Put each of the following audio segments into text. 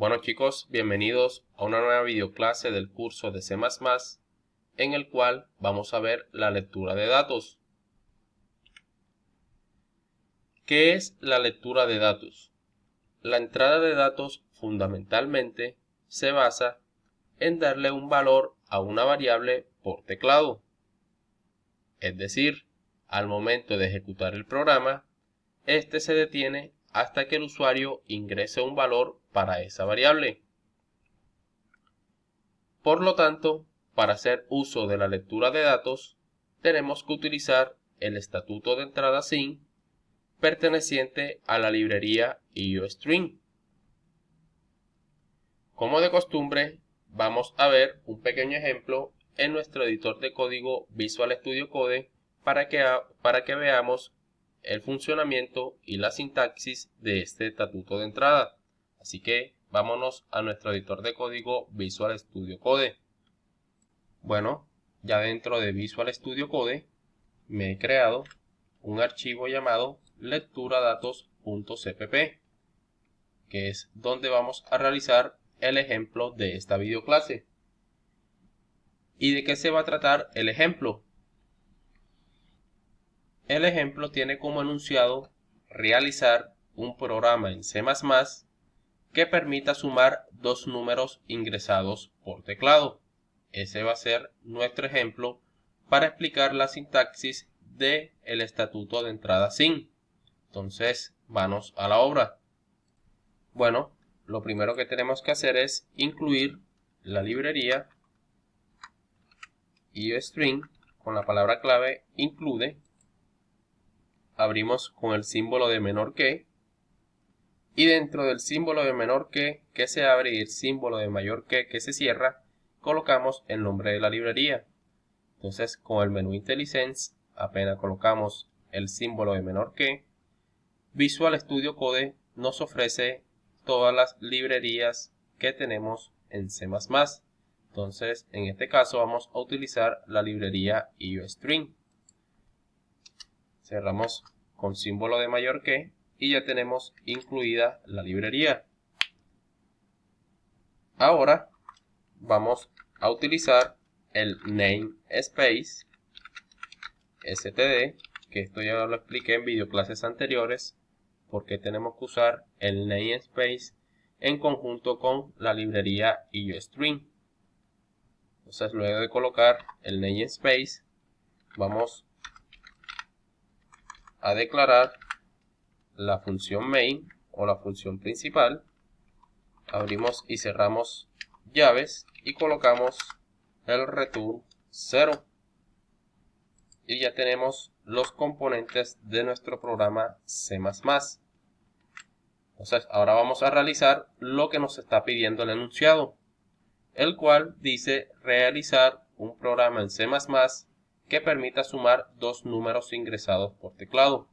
Bueno chicos, bienvenidos a una nueva videoclase del curso de C++, en el cual vamos a ver la lectura de datos. ¿Qué es la lectura de datos? La entrada de datos fundamentalmente se basa en darle un valor a una variable por teclado. Es decir, al momento de ejecutar el programa, este se detiene hasta que el usuario ingrese un valor para esa variable. Por lo tanto, para hacer uso de la lectura de datos, tenemos que utilizar el estatuto de entrada SYN perteneciente a la librería IOString. Como de costumbre, vamos a ver un pequeño ejemplo en nuestro editor de código Visual Studio Code para que veamos el funcionamiento y la sintaxis de este estatuto de entrada. Así que vámonos a nuestro editor de código Visual Studio Code. Bueno, ya dentro de Visual Studio Code me he creado un archivo llamado lecturadatos.cpp, que es donde vamos a realizar el ejemplo de esta videoclase. ¿Y de qué se va a tratar el ejemplo? El ejemplo tiene como enunciado realizar un programa en C++ que permita sumar dos números ingresados por teclado. Ese va a ser nuestro ejemplo para explicar la sintaxis del estatuto de entrada SYN. Entonces, vamos a la obra. Bueno, lo primero que tenemos que hacer es incluir la librería IOString con la palabra clave include. Abrimos con el símbolo de menor que. Y dentro del símbolo de menor que se abre y el símbolo de mayor que se cierra, colocamos el nombre de la librería. Entonces, con el menú IntelliSense, apenas colocamos el símbolo de menor que, Visual Studio Code nos ofrece todas las librerías que tenemos en C++. Entonces, en este caso vamos a utilizar la librería IOString. Cerramos con símbolo de mayor que y ya tenemos incluida la librería. Ahora vamos a utilizar el namespace std, que esto ya lo expliqué en videoclases anteriores, porque tenemos que usar el namespace en conjunto con la librería IOString. Entonces, luego de colocar el namespace, vamos a declarar la función main o la función principal. Abrimos y cerramos llaves y colocamos el return 0. Y ya tenemos los componentes de nuestro programa C++. Entonces, ahora vamos a realizar lo que nos está pidiendo el enunciado, el cual dice realizar un programa en C++ que permita sumar dos números ingresados por teclado.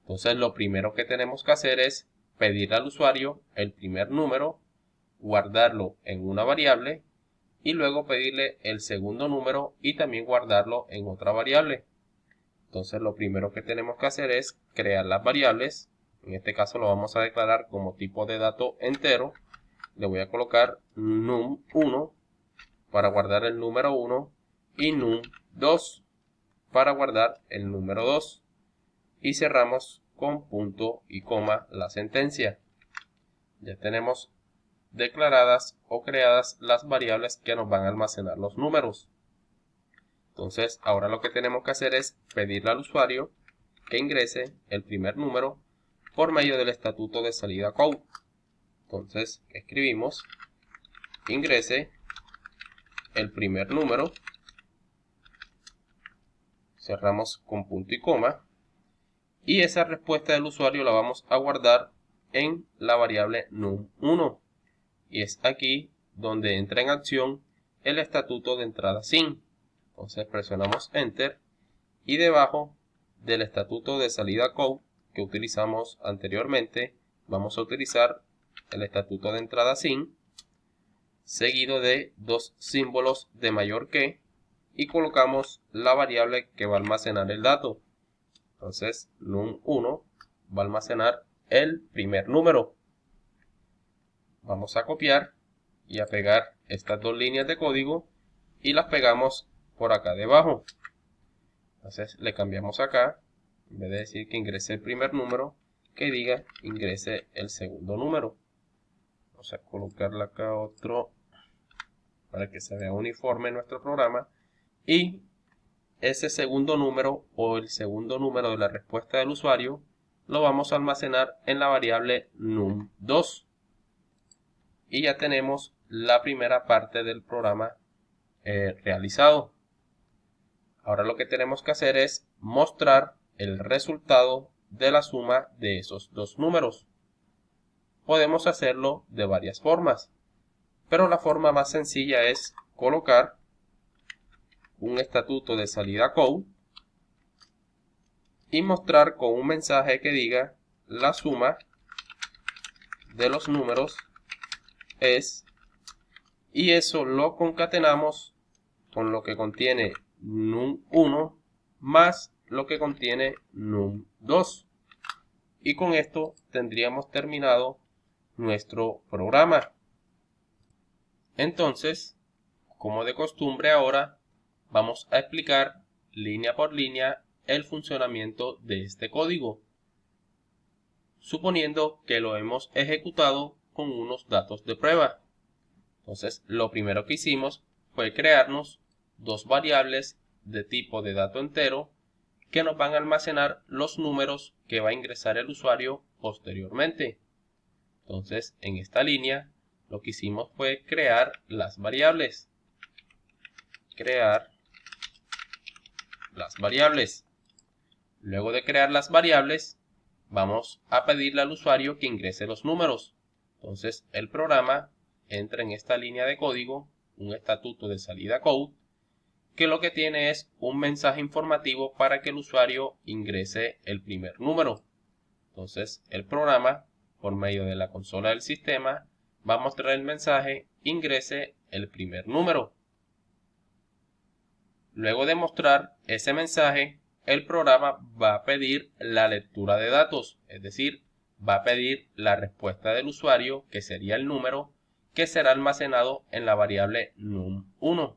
Entonces, lo primero que tenemos que hacer es pedir al usuario el primer número, guardarlo en una variable y luego pedirle el segundo número y también guardarlo en otra variable. Entonces, lo primero que tenemos que hacer es crear las variables. En este caso lo vamos a declarar como tipo de dato entero. Le voy a colocar num1 para guardar el número 1 y num2 para guardar el número 2. Y cerramos con punto y coma la sentencia. Ya tenemos declaradas o creadas las variables que nos van a almacenar los números. Entonces, ahora lo que tenemos que hacer es pedirle al usuario que ingrese el primer número por medio del estatuto de salida code. Entonces, escribimos ingrese el primer número, cerramos con punto y coma, y esa respuesta del usuario la vamos a guardar en la variable num1. Y es aquí donde entra en acción el estatuto de entrada SYN. Entonces presionamos Enter y debajo del estatuto de salida code que utilizamos anteriormente vamos a utilizar el estatuto de entrada SYN seguido de dos símbolos de mayor que y colocamos la variable que va a almacenar el dato. Entonces num1 va a almacenar el primer número. vamos a copiar y a pegar estas dos líneas de código y las pegamos por acá debajo. Entonces le cambiamos acá, en vez de decir que ingrese el primer número, que diga ingrese el segundo número. Vamos a colocarle acá otro para que se vea uniforme nuestro programa. Y ese segundo número o el segundo número de la respuesta del usuario lo vamos a almacenar en la variable num2. Y ya tenemos la primera parte del programa realizado. Ahora lo que tenemos que hacer es mostrar el resultado de la suma de esos dos números. Podemos hacerlo de varias formas, pero la forma más sencilla es colocar un estatuto de salida code y mostrar con un mensaje que diga la suma de los números es, y eso lo concatenamos con lo que contiene num1 más lo que contiene num2, y con esto tendríamos terminado nuestro programa. Entonces, como de costumbre, ahora vamos a explicar línea por línea el funcionamiento de este código, suponiendo que lo hemos ejecutado con unos datos de prueba. Entonces, lo primero que hicimos fue crearnos dos variables de tipo de dato entero que nos van a almacenar los números que va a ingresar el usuario posteriormente. Entonces, en esta línea, lo que hicimos fue crear las variables. Luego de crear las variables, vamos a pedirle al usuario que ingrese los números. Entonces, el programa entra en esta línea de código, un estatuto de salida code, que lo que tiene es un mensaje informativo para que el usuario ingrese el primer número. Entonces, el programa, por medio de la consola del sistema, va a mostrar el mensaje ingrese el primer número. Luego de mostrar ese mensaje, el programa va a pedir la lectura de datos, es decir, va a pedir la respuesta del usuario, que sería el número, que será almacenado en la variable num1.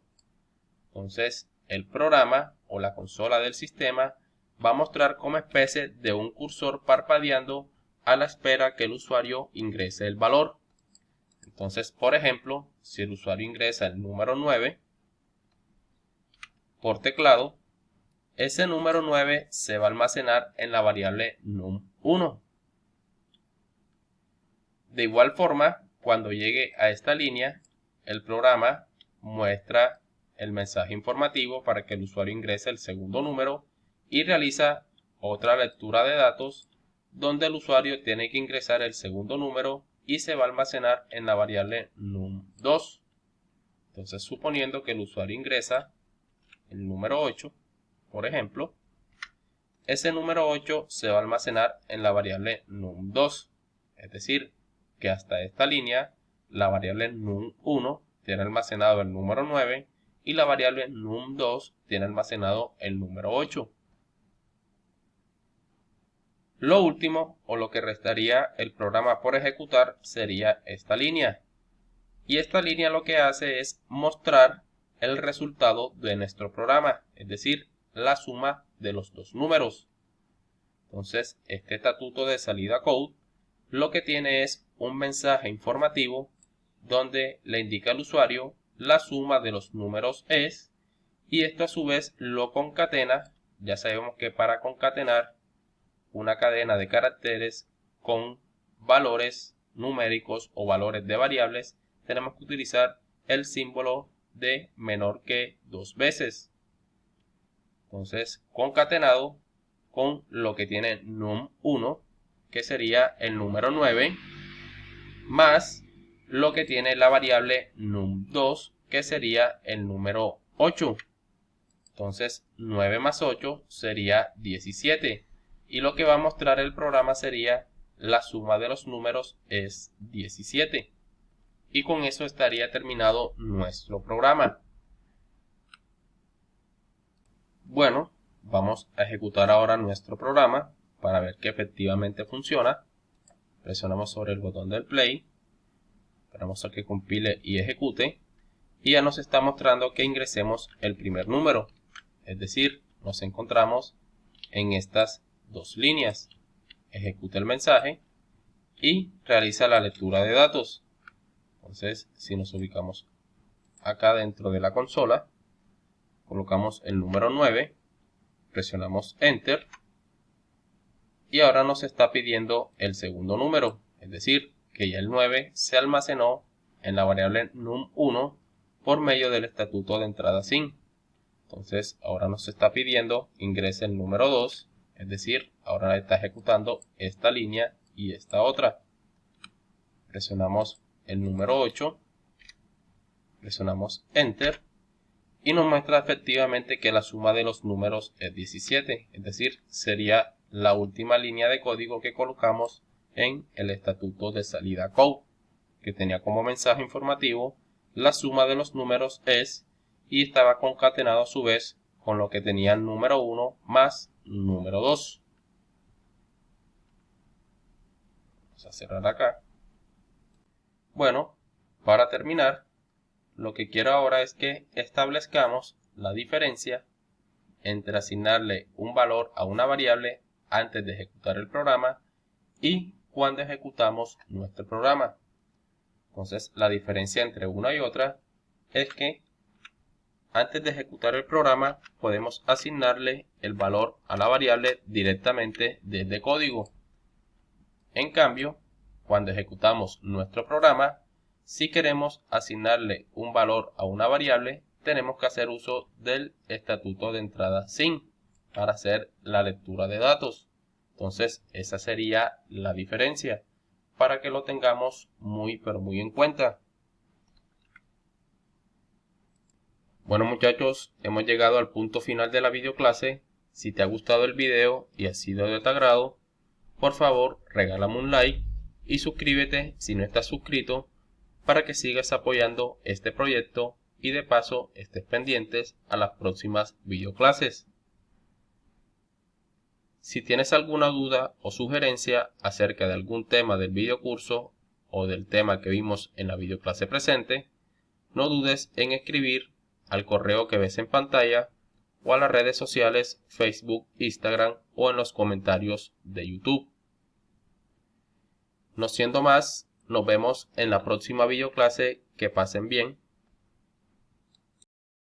Entonces, el programa o la consola del sistema va a mostrar como especie de un cursor parpadeando a la espera que el usuario ingrese el valor. Entonces, por ejemplo, si el usuario ingresa el número 9 por teclado, ese número 9 se va a almacenar en la variable num1. De igual forma, cuando llegue a esta línea, el programa muestra el mensaje informativo para que el usuario ingrese el segundo número y realiza otra lectura de datos donde el usuario tiene que ingresar el segundo número y se va a almacenar en la variable num2. Entonces, suponiendo que el usuario ingresa el número 8, por ejemplo, ese número 8 se va a almacenar en la variable num2. Es decir, que hasta esta línea la variable num1 tiene almacenado el número 9 y la variable num2 tiene almacenado el número 8. Lo último, o lo que restaría el programa por ejecutar, sería esta línea. Y esta línea lo que hace es mostrar el resultado de nuestro programa, es decir, la suma de los dos números. Entonces, este estatuto de salida code lo que tiene es un mensaje informativo donde le indica al usuario la suma de los números es, y esto a su vez lo concatena. Ya sabemos que para concatenar una cadena de caracteres con valores numéricos o valores de variables, tenemos que utilizar el símbolo de menor que 2 veces. Entonces, concatenado con lo que tiene num1, que sería el número 9, más lo que tiene la variable num2, que sería el número 8. Entonces, 9 más 8 sería 17. Y lo que va a mostrar el programa sería la suma de los números es 17. Y con eso estaría terminado nuestro programa. Bueno, vamos a ejecutar ahora nuestro programa para ver que efectivamente funciona. Presionamos sobre el botón del play. Esperamos a que compile y ejecute. Y ya nos está mostrando que ingresemos el primer número. Es decir, nos encontramos en estas dos líneas. Ejecuta el mensaje y realiza la lectura de datos. Entonces, si nos ubicamos acá dentro de la consola, colocamos el número 9, presionamos Enter y ahora nos está pidiendo el segundo número, es decir, que ya el 9 se almacenó en la variable num1 por medio del estatuto de entrada sin. Entonces, ahora nos está pidiendo ingrese el número 2, es decir, ahora está ejecutando esta línea y esta otra. Presionamos el número 8, presionamos Enter y nos muestra efectivamente que la suma de los números es 17, es decir, sería la última línea de código que colocamos en el estatuto de salida code, que tenía como mensaje informativo la suma de los números es y estaba concatenado a su vez con lo que tenía el número 1 más número 2. Vamos a cerrar acá. Bueno, para terminar, lo que quiero ahora es que establezcamos la diferencia entre asignarle un valor a una variable antes de ejecutar el programa y cuando ejecutamos nuestro programa. Entonces, la diferencia entre una y otra es que antes de ejecutar el programa podemos asignarle el valor a la variable directamente desde código. En cambio, cuando ejecutamos nuestro programa, si queremos asignarle un valor a una variable, tenemos que hacer uso del estatuto de entrada sin para hacer la lectura de datos. Entonces, esa sería la diferencia para que lo tengamos muy en cuenta. Bueno muchachos, hemos llegado al punto final de la videoclase. Si te ha gustado el video y ha sido de tu agrado, por favor regálame un like y suscríbete si no estás suscrito para que sigas apoyando este proyecto y de paso estés pendientes a las próximas videoclases. Si tienes alguna duda o sugerencia acerca de algún tema del videocurso o del tema que vimos en la videoclase presente, no dudes en escribir al correo que ves en pantalla o a las redes sociales Facebook, Instagram o en los comentarios de YouTube. No siendo más, nos vemos en la próxima videoclase. Que pasen bien.